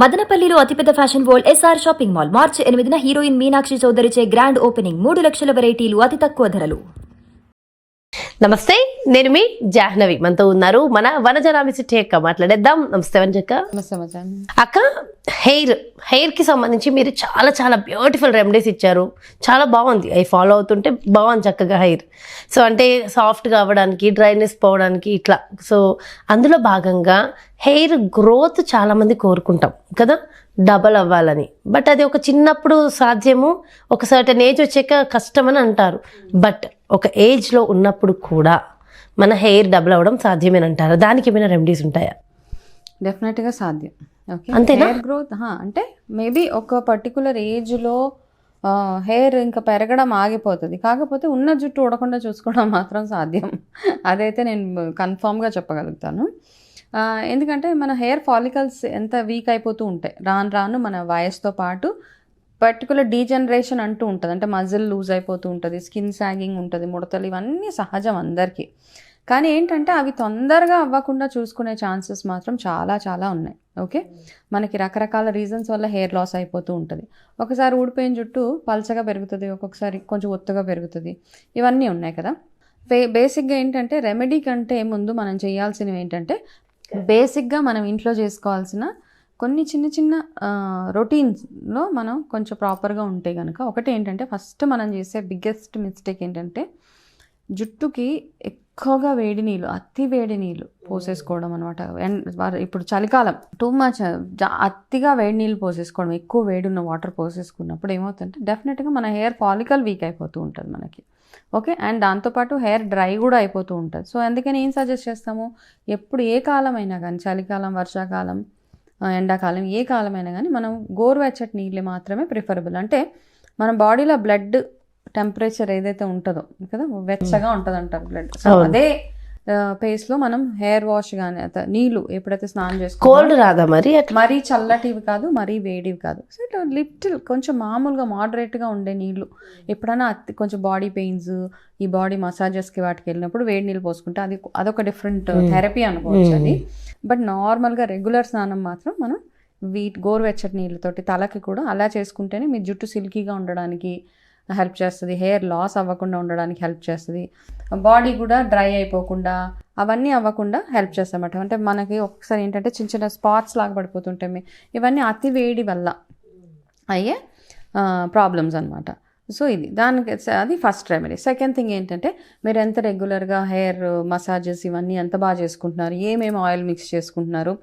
మదనపల్లిలో అతిపెద్ద fashion world SR shopping mall మార్చి 8న హీరోయిన్ మీనాక్షి చౌదరిచే గ్రాండ్ ఓపెనింగ్ 3 లక్షల వెరైటీలు అతి తక్కువ ధరలు. నమస్తే, నేను మీ జాహ్నవి. మనతో ఉన్నారు మన వనజరామి సిటీ అక్క. మాట్లాడేద్దాం. నమస్తే వనజక్క. అక్క, హెయిర్ కి సంబంధించి మీరు చాలా చాలా బ్యూటిఫుల్ రెమెడీస్ ఇచ్చారు. చాలా బాగుంది. అవి ఫాలో అవుతుంటే బాగుంది చక్కగా హెయిర్. సో అంటే సాఫ్ట్గా అవ్వడానికి, డ్రైనెస్ పోవడానికి ఇట్లా. సో అందులో భాగంగా హెయిర్ గ్రోత్ చాలా మంది కోరుకుంటాం కదా, డబల్ అవ్వాలని. బట్ అది ఒక చిన్నప్పుడు సాధ్యము, ఒక సర్టన్ ఏజ్ వచ్చాక కష్టమని అంటారు. బట్ ఒక ఏజ్లో ఉన్నప్పుడు కూడా మన హెయిర్ డబుల్ అవ్వడం సాధ్యమేనంటారు. దానికి ఏమైనా రెమెడీస్ ఉంటాయా? డెఫినెట్గా సాధ్యం. ఓకే, అంతేనా? హెయిర్ గ్రోత్ అంటే మేబీ ఒక పర్టికులర్ ఏజ్లో హెయిర్ ఇంకా పెరగడం ఆగిపోతుంది. కాకపోతే ఉన్న జుట్టు ఊడకుండా చూసుకోవడం మాత్రం సాధ్యం. అదైతే నేను కన్ఫామ్గా చెప్పగలుగుతాను. ఎందుకంటే మన హెయిర్ ఫాలికల్స్ ఎంత వీక్ అయిపోతూ ఉంటాయి రాను రాను మన వయసుతో పాటు. పర్టికులర్ డీజనరేషన్ అంటూ ఉంటుంది, అంటే మజిల్ లూజ్ అయిపోతూ ఉంటుంది, స్కిన్ సాగింగ్ ఉంటుంది, ముడతలు, ఇవన్నీ సహజం అందరికీ. కానీ ఏంటంటే అవి తొందరగా అవ్వకుండా చూసుకునే ఛాన్సెస్ మాత్రం చాలా చాలా ఉన్నాయి. ఓకే, మనకి రకరకాల రీజన్స్ వల్ల హెయిర్ లాస్ అయిపోతూ ఉంటుంది. ఒకసారి ఊడిపోయిన జుట్టు పల్చగా పెరుగుతుంది, ఒక్కొక్కసారి కొంచెం ఒత్తుగా పెరుగుతుంది, ఇవన్నీ ఉన్నాయి కదా. బేసిక్గా ఏంటంటే రెమెడీ కంటే ముందు మనం చేయాల్సినవి ఏంటంటే, బేసిక్గా మనం ఇంట్లో చేసుకోవాల్సిన కొన్ని చిన్న చిన్న రొటీన్స్లో మనం కొంచెం ప్రాపర్గా ఉంటే కనుక, ఒకటి ఏంటంటే ఫస్ట్ మనం చేసే బిగ్గెస్ట్ మిస్టేక్ ఏంటంటే జుట్టుకి ఎక్కువగా వేడి నీళ్ళు, అతి వేడి నీళ్ళు పోసేసుకోవడం అనమాట. ఇప్పుడు చలికాలం టూ మచ్ అతిగా వేడి నీళ్ళు పోసేసుకోవడం, ఎక్కువ వేడి ఉన్న వాటర్ పోసేసుకున్నప్పుడు ఏమవుతుందంటే డెఫినెట్గా మన హెయిర్ ఫాలికల్ వీక్ అయిపోతూ ఉంటుంది మనకి. ఓకే, అండ్ దాంతోపాటు హెయిర్ డ్రై కూడా అయిపోతూ ఉంటుంది. సో అందుకని ఏం సజెస్ట్ చేస్తాము, ఎప్పుడు ఏ కాలం అయినా కానీ, చలికాలం, వర్షాకాలం, ఎండాకాలం, ఏ కాలమైనా కానీ మనం గోరువెచ్చటి నీళ్ళు మాత్రమే ప్రిఫరబుల్. అంటే మన బాడీలో బ్లడ్ టెంపరేచర్ ఏదైతే ఉంటుందో కదా, వెచ్చగా ఉంటుంది అంటారు బ్లడ్. సో అదే పేస్లో మనం హెయిర్ వాష్ కానీ నీళ్ళు ఎప్పుడైతే స్నానం చేసుకో, కోల్డ్ రాదా మరి? మరీ చల్లటివి కాదు, మరీ వేడివి కాదు. సో ఇట్లా లిటిల్ కొంచెం మామూలుగా మోడరేట్గా ఉండే నీళ్ళు. ఎప్పుడైనా కొంచెం బాడీ పెయిన్స్, ఈ బాడీ మసాజెస్కి వాటికి వెళ్ళినప్పుడు వేడి నీళ్ళు పోసుకుంటే అదొక డిఫరెంట్ థెరపీ అనుకోవచ్చు అది. బట్ నార్మల్గా రెగ్యులర్ స్నానం మాత్రం మనం గోరువెచ్చటి నీళ్ళతోటి తలకి కూడా అలా చేసుకుంటేనే మీ జుట్టు సిల్కీగా ఉండడానికి హెల్ప్ చేస్తుంది, హెయిర్ లాస్ అవ్వకుండా ఉండడానికి హెల్ప్ చేస్తుంది, బాడీ కూడా డ్రై అయిపోకుండా అవన్నీ అవ్వకుండా హెల్ప్ చేస్తామన్నమాట. అంటే మనకి ఒకసారి ఏంటంటే చిన్న చిన్న స్పాట్స్ లాగా పడిపోతుంటాయి, ఇవన్నీ అతి వేడి వల్ల అయ్యే ప్రాబ్లమ్స్ అనమాట. సో అది ఫస్ట్ రెమెడీ. సెకండ్ థింగ్ ఏంటంటే, మీరు ఎంత రెగ్యులర్గా హెయిర్ మసాజెస్ ఇవన్నీ ఎంత బాగా చేసుకుంటున్నారు, ఏమేమి ఆయిల్ మిక్స్ చేసుకుంటున్నారు,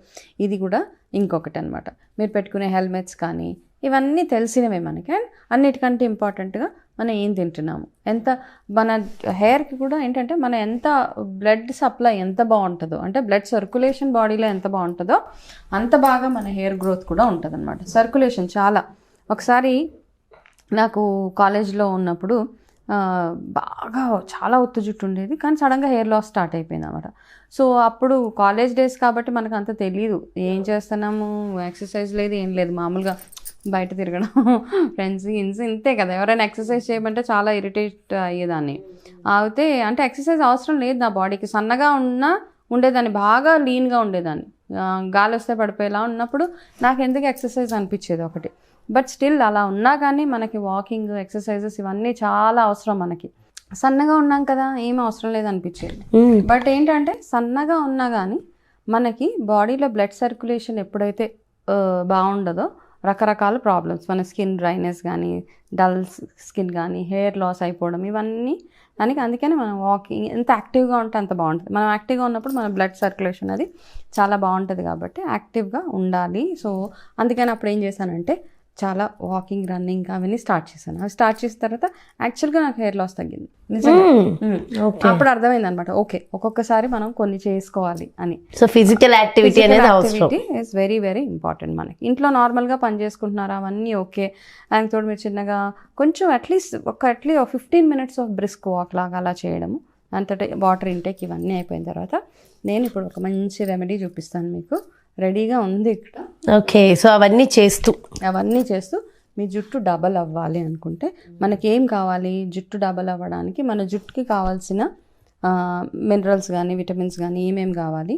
ఇది కూడా ఇంకొకటి అనమాట. మీరు పెట్టుకునే హెల్మెట్స్ కానీ ఇవన్నీ తెలిసినవే మనకి. అండ్ అన్నిటికంటే ఇంపార్టెంట్గా మనం ఏం తింటున్నాము, మన హెయిర్కి కూడా ఏంటంటే మన ఎంత బ్లడ్ సప్లై ఎంత బాగుంటుందో, అంటే బ్లడ్ సర్క్యులేషన్ బాడీలో ఎంత బాగుంటుందో అంత బాగా మన హెయిర్ గ్రోత్ కూడా ఉంటుంది అనమాట. సర్క్యులేషన్ ఒకసారి నాకు కాలేజ్లో ఉన్నప్పుడు బాగా చాలా ఒత్తు జుట్టు ఉండేది, కానీ సడన్గా హెయిర్ లాస్ స్టార్ట్ అయిపోయింది అనమాట. సో అప్పుడు కాలేజ్ డేస్ కాబట్టి మనకు అంత తెలీదు, ఏం చేస్తున్నాము, ఎక్సర్సైజ్ లేదు, ఏం లేదు, మామూలుగా బయట తిరగడం, ఫ్రెండ్స్ ఇంతే కదా. ఎవరైనా ఎక్సర్సైజ్ చేయమంటే చాలా ఇరిటేట్ అయ్యేదాన్ని. అయితే అంటే ఎక్సర్సైజ్ అవసరం లేదు నా బాడీకి, సన్నగా ఉండేదాన్ని, బాగా లీన్గా ఉండేదాన్ని, గాలి వస్తే పడిపోయేలా ఉన్నప్పుడు నాకు ఎందుకు ఎక్సర్సైజ్ అనిపించేది ఒకటి. బట్ స్టిల్ అలా ఉన్నా కానీ మనకి వాకింగ్, ఎక్సర్సైజెస్ ఇవన్నీ చాలా అవసరం. మనకి సన్నగా ఉన్నాం కదా, ఏమీ అవసరం లేదు అనిపించేది. బట్ ఏంటంటే సన్నగా ఉన్నా కానీ మనకి బాడీలో బ్లడ్ సర్క్యులేషన్ ఎప్పుడైతే బాగుండదో రకరకాల ప్రాబ్లమ్స్, మన స్కిన్ డ్రైనెస్ కానీ, డల్ స్కిన్ కానీ, హెయిర్ లాస్ అయిపోవడం, ఇవన్నీ అందుకని మనం వాకింగ్ ఎంత యాక్టివ్గా ఉంటే అంత బాగుంటుంది. మనం యాక్టివ్గా ఉన్నప్పుడు మన బ్లడ్ సర్క్యులేషన్ అది చాలా బాగుంటుంది కాబట్టి యాక్టివ్గా ఉండాలి. సో అందుకని అప్పుడు ఏం చేశానంటే చాలా వాకింగ్, రన్నింగ్ అవన్నీ స్టార్ట్ చేశాను. అవి స్టార్ట్ చేసిన తర్వాత యాక్చువల్గా నాకు హెయిర్ లాస్ తగ్గింది నిజంగా. అప్పుడు అర్థమైంది అనమాట, ఓకే ఒక్కొక్కసారి మనం కొన్ని చేసుకోవాలి అని. సో ఫిజికల్ యాక్టివిటీ అనేది అవసరం, ఇస్ వెరీ వెరీ ఇంపార్టెంట్. మనకి ఇంట్లో నార్మల్గా పని చేసుకుంటున్నారా అవన్నీ ఓకే, దానికి తోడు మీరు చిన్నగా కొంచెం at least 15 minutes of brisk walk లాగా అలా చేయడము, అంతటే వాటర్ ఇంటేక్ ఇవన్నీ అయిపోయిన తర్వాత నేను ఇప్పుడు ఒక మంచి రెమెడీ చూపిస్తాను మీకు. రెడీగా ఉంది ఇక్కడ. ఓకే, సో అవన్నీ చేస్తూ మీ జుట్టు డబల్ అవ్వాలి అనుకుంటే మనకి ఏం కావాలి, జుట్టు డబల్ అవ్వడానికి మన జుట్టుకి కావాల్సిన మినరల్స్ కానీ, విటమిన్స్ కానీ ఏమేమి కావాలి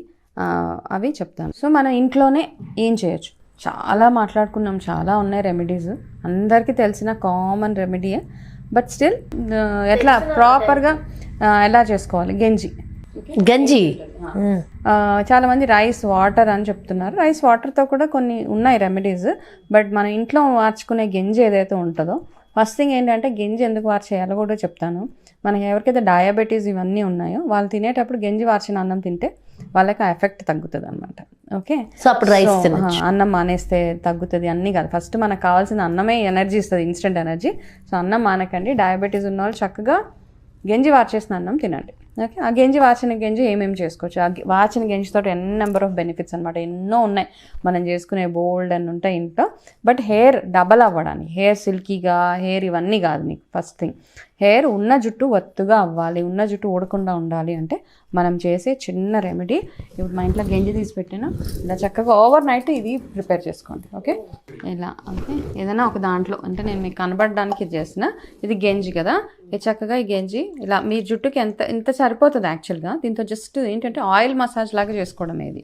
అవి చెప్తాను. సో మన ఇంట్లోనే ఏం చేయొచ్చు, చాలా మాట్లాడుకున్నాం, చాలా ఉన్నాయి రెమెడీస్, అందరికీ తెలిసిన కామన్ రెమెడీయే. బట్ స్టిల్ ఎట్లా ప్రాపర్గా ఎలా చేసుకోవాలి? గంజి చాలా మంది రైస్ వాటర్ అని చెప్తున్నారు. రైస్ వాటర్తో కూడా కొన్ని ఉన్నాయి రెమెడీస్. బట్ మన ఇంట్లో వార్చుకునే గంజి ఏదైతే ఉంటుందో, ఫస్ట్ థింగ్ ఏంటంటే గంజి ఎందుకు వార్ చేయాలో కూడా చెప్తాను. మనకి ఎవరికైతే డయాబెటీస్ ఇవన్నీ ఉన్నాయో వాళ్ళు తినేటప్పుడు గంజి వార్చిన అన్నం తింటే వాళ్ళకి ఆ ఎఫెక్ట్ తగ్గుతుంది అనమాట. ఓకే, సో అప్పుడు రైస్ అన్నం మానేస్తే తగ్గుతుంది అన్నీ కాదు. ఫస్ట్ మనకు కావాల్సిన అన్నమే ఎనర్జీ ఇస్తుంది, ఇన్స్టెంట్ ఎనర్జీ. సో అన్నం మానకండి. డయాబెటీస్ ఉన్న వాళ్ళు చక్కగా గంజి వార్చేసిన అన్నం తినండి. ఓకే, ఆ గంజి వార్చిన గంజి ఏమేమి చేసుకోవచ్చు? ఆ వార్చిన గంజితో నెంబర్ ఆఫ్ బెనిఫిట్స్ అనమాట, ఎన్నో ఉన్నాయి. మనం చేసుకునే బోల్డ్ అని ఉంటాయి ఇంట్లో. బట్ హెయిర్ డబల్ అవ్వడానికి, హెయిర్ సిల్కీగా హెయిర్ ఇవన్నీ కాదు మీకు. ఫస్ట్ థింగ్ హెయిర్ ఉన్న జుట్టు ఒత్తుగా అవ్వాలి, ఉన్న జుట్టు ఊడకుండా ఉండాలి అంటే మనం చేసే చిన్న రెమెడీ. ఇప్పుడు మా ఇంట్లో గంజి తీసి పెట్టినా ఇలా చక్కగా ఓవర్ నైట్ ఇది ప్రిపేర్ చేసుకోండి. ఓకే, ఇలా ఓకే, ఏదైనా ఒక దాంట్లో అంటే నేను మీకు కనబడడానికి ఇది చేసిన, ఇది గంజి కదా, ఇది చక్కగా ఈ గంజి ఇలా మీ జుట్టుకి ఇంత సరిపోతుంది యాక్చువల్గా. దీంతో జస్ట్ ఏంటంటే ఆయిల్ మసాజ్ లాగా చేసుకోవడం ఇది.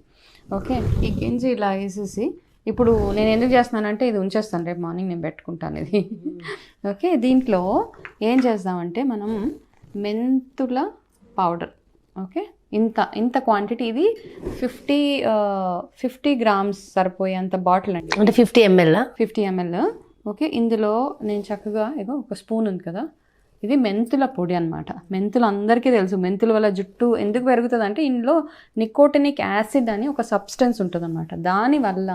ఓకే, ఈ గంజి ఇలా వేసేసి ఇప్పుడు నేను ఎందుకు చేస్తున్నానంటే ఇది ఉంచేస్తాను, రేపు మార్నింగ్ నేను పెట్టుకుంటాను ఇది. ఓకే, దీంట్లో ఏం చేద్దామంటే మనం మెంతుల పౌడర్. ఓకే, ఇంత క్వాంటిటీ, ఇది 50 గ్రామ్స్ సరిపోయేంత బాటిల్ అండి, అంటే 50 ml. 50 ml. ఓకే, ఇందులో నేను చక్కగా ఏదో ఒక స్పూన్ ఉంది కదా, ఇది మెంతుల పొడి అనమాట. మెంతులు అందరికీ తెలుసు, మెంతుల వల్ల జుట్టు ఎందుకు పెరుగుతుంది అంటే ఇందులో నికోటినిక్ యాసిడ్ అని ఒక సబ్స్టెన్స్ ఉంటుంది అనమాట. దానివల్ల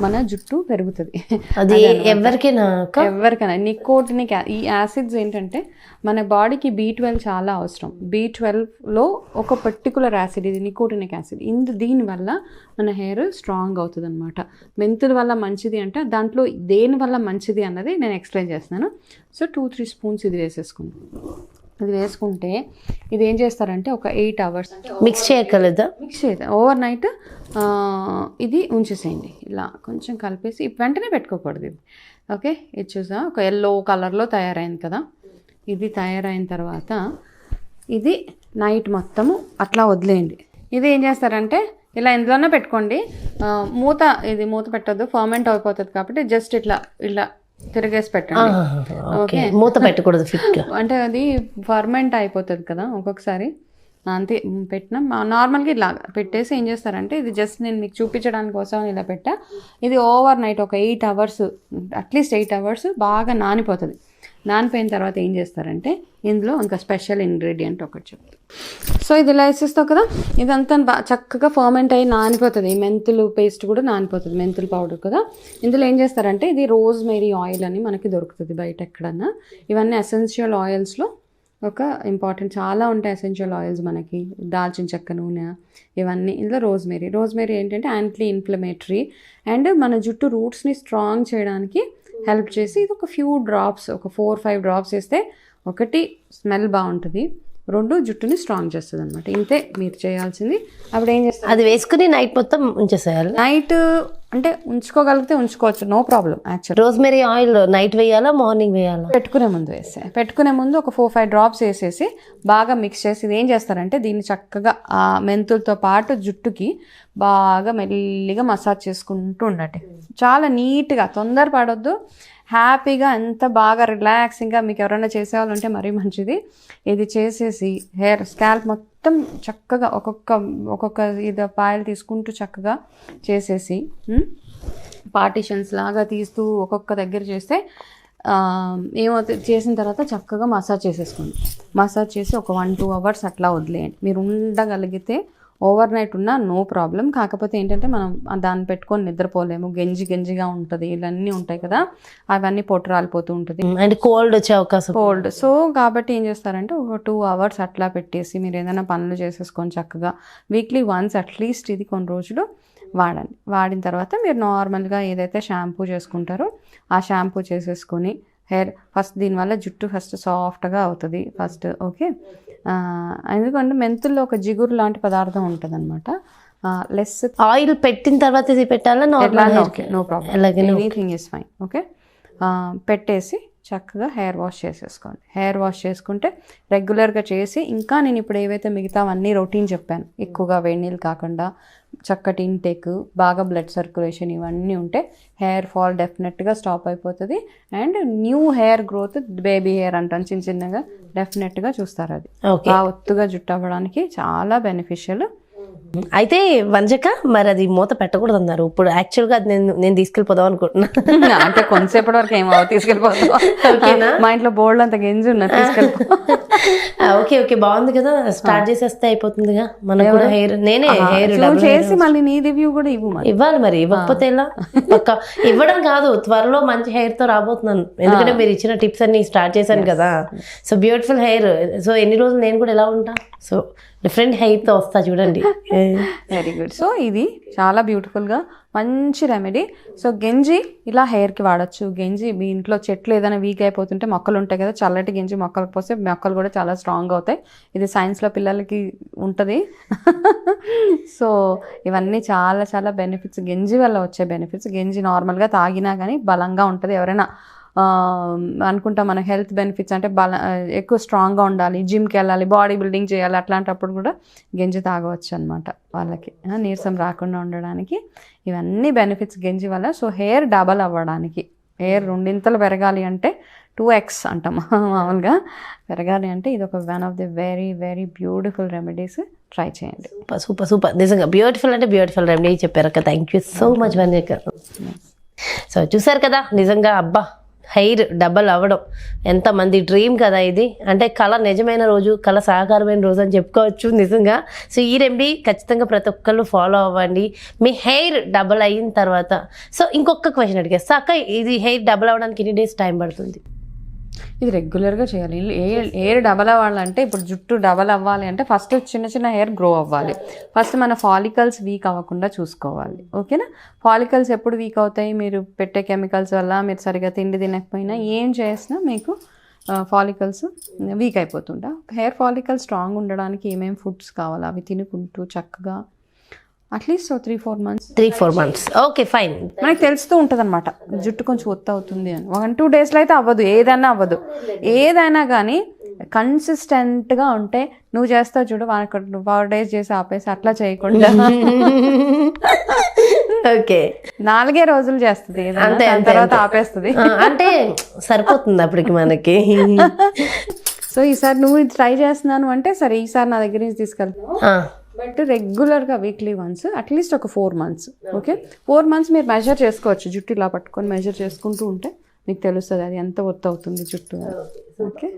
మన జుట్టు పెరుగుతుంది. అది ఎవరికైనా నికోటినిక్ ఈ యాసిడ్స్ ఏంటంటే మన బాడీకి B12 చాలా అవసరం. B12లో ఒక పర్టికులర్ యాసిడ్ ఇది నికోటినిక్ యాసిడ్. దీనివల్ల మన హెయిర్ స్ట్రాంగ్ అవుతుంది అనమాట. మెంతుల వల్ల మంచిది అంటే దాంట్లో దేని వల్ల మంచిది అన్నది నేను ఎక్స్ప్లెయిన్ చేస్తున్నాను. సో 2-3 స్పూన్స్ ఇది వేసేసుకుంటాం. ఇది వేసుకుంటే ఇది ఏం చేస్తారంటే ఒక 8 hours మిక్స్ చేయగలదా? మిక్స్ చేద్దాం. ఓవర్ నైట్ ఇది ఉంచేసేయండి. ఇలా కొంచెం కలిపేసి వెంటనే పెట్టుకోకూడదు ఇది. ఓకే, ఇది చూసా ఒక ఎల్లో కలర్లో తయారైంది కదా. ఇది తయారైన తర్వాత ఇది నైట్ మొత్తము అట్లా వదిలేయండి. ఇది ఏం చేస్తారంటే ఇలా ఇందులోనే పెట్టుకోండి. ఇది మూత పెట్టద్దు, ఫర్మెంట్ అయిపోతుంది కాబట్టి జస్ట్ ఇలా తిరిగేసి పెట్టండి. ఓకే, మూత పెట్టకూడదు అంటే అది ఫర్మెంట్ అయిపోతుంది కదా ఒక్కొక్కసారి. అంతే పెట్టినా నార్మల్గా ఇలా పెట్టేసి ఏం చేస్తారంటే ఇది జస్ట్ నేను మీకు చూపించడానికి కోసం ఇలా పెట్టా. ఇది ఓవర్ నైట్ ఒక 8 hours, అట్లీస్ట్ 8 hours బాగా నానిపోతుంది. నానిపోయిన తర్వాత ఏం చేస్తారంటే ఇందులో ఇంకా స్పెషల్ ఇంగ్రీడియంట్ ఒకటి చెప్తాను. సో ఇది ఇలా వేసేస్తావు కదా, ఇదంతా చక్కగా ఫర్మెంట్ అయ్యి నానిపోతుంది. ఈ మెంతులు పేస్ట్ కూడా నానిపోతుంది, మెంతులు పౌడర్ కదా. ఇందులో ఏం చేస్తారంటే ఇది రోజ్మేరీ ఆయిల్ అని మనకి దొరుకుతుంది బయట ఎక్కడన్నా. ఇవన్నీ ఎసెన్షియల్ ఆయిల్స్లో ఒక ఇంపార్టెంట్, చాలా ఉంటాయి ఎసెన్షియల్ ఆయిల్స్ మనకి. దాల్చిన చెక్క నూనె ఇవన్నీ. ఇందులో రోజ్మేరీ ఏంటంటే యాంటీ ఇన్ఫ్లమేటరీ అండ్ మన జుట్టు రూట్స్ని స్ట్రాంగ్ చేయడానికి హెల్ప్ చేసి ఇది ఒక ఫ్యూ డ్రాప్స్, ఒక 4-5 డ్రాప్స్ వేస్తే ఒకటి స్మెల్ బాగుంటుంది, 2 జుట్టుని స్ట్రాంగ్ చేస్తుంది అనమాట. ఇంతే మీరు చేయాల్సింది. అప్పుడు ఏం చేస్తారు, అది వేసుకుని నైట్ మొత్తం ఉంచేసేయాలి. నైట్ అంటే ఉంచుకోగలిగితే ఉంచుకోవచ్చు, no problem. Actual rosemary oil night వేయాలా మార్నింగ్ వేయాలా? పెట్టుకునే ముందు ఒక 4-5 డ్రాప్స్ వేసేసి బాగా మిక్స్ చేసి ఇది ఏం చేస్తారంటే దీన్ని చక్కగా ఆ మెంతులతో పాటు జుట్టుకి బాగా మెల్లిగా మసాజ్ చేసుకుంటూ ఉండండి. చాలా నీట్గా, తొందరపడొద్దు, హ్యాపీగా, ఎంత బాగా రిలాక్సింగ్గా. మీకు ఎవరైనా చేసేవాళ్ళు ఉంటే మరీ మంచిది. ఇది చేసేసి హెయిర్ స్కాల్ప్ మొత్తం చక్కగా ఒక్కొక్క ఇది పాయలు తీసుకుంటూ చక్కగా చేసేసి పార్టిషన్స్ లాగా తీస్తూ ఒక్కొక్క దగ్గర చేస్తే ఏమవుతుంది, చేసిన తర్వాత చక్కగా మసాజ్ చేసేసుకోండి. మసాజ్ చేసి ఒక 1-2 hours అట్లా వదిలేయండి. మీరు ఉండగలిగితే ఓవర్ నైట్ ఉన్నా నో ప్రాబ్లం. కాకపోతే ఏంటంటే మనం దాన్ని పెట్టుకొని నిద్రపోలేము, గంజిగా ఉంటుంది, ఇవన్నీ ఉంటాయి కదా, అవన్నీ పొట్టు రాలిపోతూ ఉంటుంది అండ్ కోల్డ్ వచ్చే అవకాశం. సో కాబట్టి ఏం చేస్తారంటే ఒక 2 hours అట్లా పెట్టేసి మీరు ఏదైనా పనులు చేసేసుకొని చక్కగా వీక్లీ వన్స్ అట్లీస్ట్ ఇది కొన్ని రోజులు వాడండి. వాడిన తర్వాత మీరు నార్మల్గా ఏదైతే షాంపూ చేసుకుంటారో ఆ షాంపూ చేసేసుకొని హెయిర్ ఫస్ట్, దీనివల్ల జుట్టు ఫస్ట్ సాఫ్ట్గా అవుతుంది ఫస్ట్. ఓకే, ఎందుకంటే మెంతుల్లో ఒక జిగురు లాంటి పదార్థం ఉంటుంది అనమాట. లెస్ ఆయిల్ పెట్టిన తర్వాత ఇది పెట్టాలా? No problem, anything is fine. Okay, పెట్టేసి చక్కగా హెయిర్ వాష్ చేసేసుకోండి. హెయిర్ వాష్ చేసుకుంటే రెగ్యులర్గా చేసి, ఇంకా నేను ఇప్పుడు ఏవైతే మిగతావన్నీ రొటీన్ చెప్పాను, ఎక్కువగా వేడి నీళ్ళు కాకుండా చక్కటి ఇంటేక్, బాగా బ్లడ్ సర్క్యులేషన్, ఇవన్నీ ఉంటే హెయిర్ ఫాల్ డెఫినెట్గా స్టాప్ అయిపోతుంది. And new hair growth, baby hair అంటాను చిన్న చిన్నగా, డెఫినెట్గా చూస్తారు. అది ఆ ఒత్తుగా జుట్టు అవ్వడానికి చాలా బెనిఫిషియల్. అయితే వంజక మరి అది మూత పెట్టకూడదు అన్నారు. ఇప్పుడు యాక్చువల్గా అది నేను తీసుకెళ్ళిపోదాం అనుకుంటున్నా. అంటే కొంతసేపటి వరకు ఏమో తీసుకెళ్ళిపోతాం. మా ఇంట్లో బోల్డ్ అంత గెంజి ఉన్నా, తీసుకెళ్ళిపో. ఓకే ఓకే, బాగుంది కదా, స్టార్ట్ చేసేస్తే అయిపోతుందిగా మనకు కూడా హెయిర్. నేనే హెయిర్ చేసి మళ్ళీ నీ రివ్యూ కూడా ఇవ్వాలి. మరి ఇవ్వకపోతే ఎలా? ఇవ్వడం కాదు, త్వరలో మంచి హెయిర్ తో రాబోతున్నాను. ఎందుకంటే మీరు ఇచ్చిన టిప్స్ అన్ని స్టార్ట్ చేశాను కదా. So beautiful hair. సో ఎన్ని రోజులు నేను కూడా ఎలా ఉంటా, సో డిఫరెంట్ హెయిర్తో వస్తా చూడండి. Very good. సో ఇది చాలా బ్యూటిఫుల్గా మంచి రెమెడీ. సో గెంజి ఇలా హెయిర్కి వాడచ్చు. గెంజి మీ ఇంట్లో చెట్లు ఏదైనా వీక్ అయిపోతుంటే, మొక్కలు ఉంటాయి కదా, చల్లటి గెంజి మొక్కలకు పోస్తే మొక్కలు కూడా చాలా స్ట్రాంగ్ అవుతాయి. ఇది సైన్స్లో పిల్లలకి ఉంటుంది. సో ఇవన్నీ చాలా చాలా బెనిఫిట్స్, గెంజి వల్ల వచ్చే బెనిఫిట్స్. గెంజి నార్మల్గా తాగినా కానీ బలంగా ఉంటుంది. ఎవరైనా అనుకుంటాం మన హెల్త్ బెనిఫిట్స్ అంటే ఎక్కువ స్ట్రాంగ్గా ఉండాలి, జిమ్కి వెళ్ళాలి, బాడీ బిల్డింగ్ చేయాలి, అట్లాంటప్పుడు కూడా గెంజి తాగవచ్చు అనమాట. వాళ్ళకి నీరసం రాకుండా ఉండడానికి ఇవన్నీ బెనిఫిట్స్ గెంజి వల్ల. సో హెయిర్ డబల్ అవ్వడానికి, హెయిర్ రెండింతలు పెరగాలి అంటే 2x అంటాం మామూలుగా, పెరగాలి అంటే ఇది ఒక one of the very very beautiful remedies. Try చేయండి. సూపర్ సూపర్, నిజంగా బ్యూటిఫుల్ అంటే బ్యూటిఫుల్ రెమెడీ చెప్పారు అక్క. థ్యాంక్ యూ సో మచ్ వంజక. సో చూసారు కదా, నిజంగా అబ్బా హెయిర్ డబల్ అవ్వడం ఎంతమంది డ్రీమ్ కదా ఇది. అంటే కళ నిజమైన రోజు, కళ సాకారమైన రోజు అని చెప్పుకోవచ్చు నిజంగా. సో ఈ రెమెడీ ఖచ్చితంగా ప్రతి ఒక్కళ్ళు ఫాలో అవ్వండి, మీ హెయిర్ డబల్ అయిన తర్వాత. సో ఇంకొక క్వశ్చన్ అడిగేస్తా అక్క, ఇది హెయిర్ డబల్ అవ్వడానికి ఎన్ని డేస్ టైం పడుతుంది? ఇది రెగ్యులర్గా చేయాలి. హెయిర్ డబల్ అవ్వాలంటే, ఇప్పుడు జుట్టు డబల్ అవ్వాలి అంటే ఫస్ట్ చిన్న చిన్న హెయిర్ గ్రో అవ్వాలి. ఫస్ట్ మన ఫాలికల్స్ వీక్ అవ్వకుండా చూసుకోవాలి. ఓకేనా? ఫాలికల్స్ ఎప్పుడు వీక్ అవుతాయి? మీరు పెట్టే కెమికల్స్ వల్ల, మీరు సరిగా తిండి తినకపోయినా, ఏం చేసినా మీకు ఫాలికల్స్ వీక్ అయిపోతుంటా. హెయిర్ ఫాలికల్స్ స్ట్రాంగ్ ఉండడానికి ఏమేమి ఫుడ్స్ కావాలో అవి తినుకుంటూ చక్కగా at least 3-4 months. 3-4 months, okay fine. మనకి తెలుస్తూ ఉంటుంది అనమాట జుట్టు కొంచెం ఒత్తి అవుతుంది అని. 1-2 daysలో అయితే అవ్వదు, ఏదైనా అవ్వదు. ఏదైనా కానీ కన్సిస్టెంట్గా ఉంటే, నువ్వు చేస్తావు చూడు 4 days చేసి ఆపేసి అట్లా చేయకుండా ఓకే 4 రోజులు చేస్తుంది, అంతే, తర్వాత ఆపేస్తుంది. అంటే సరిపోతుంది అప్పటికి మనకి. సో ఈసారి నువ్వు ఇది ట్రై చేస్తున్నాను అంటే సరే, ఈసారి నా దగ్గర నుంచి తీసుకెళ్తాను. బట్ రెగ్యులర్గా వీక్లీ వన్స్ అట్లీస్ట్ ఒక 4 months. ఓకే, 4 months మీరు మెజర్ చేసుకోవచ్చు. జుట్టు ఇలా పట్టుకొని మెజర్ చేసుకుంటూ ఉంటే మీకు తెలుస్తుంది అది ఎంత ఒత్తు అవుతుంది జుట్టు. ఓకే.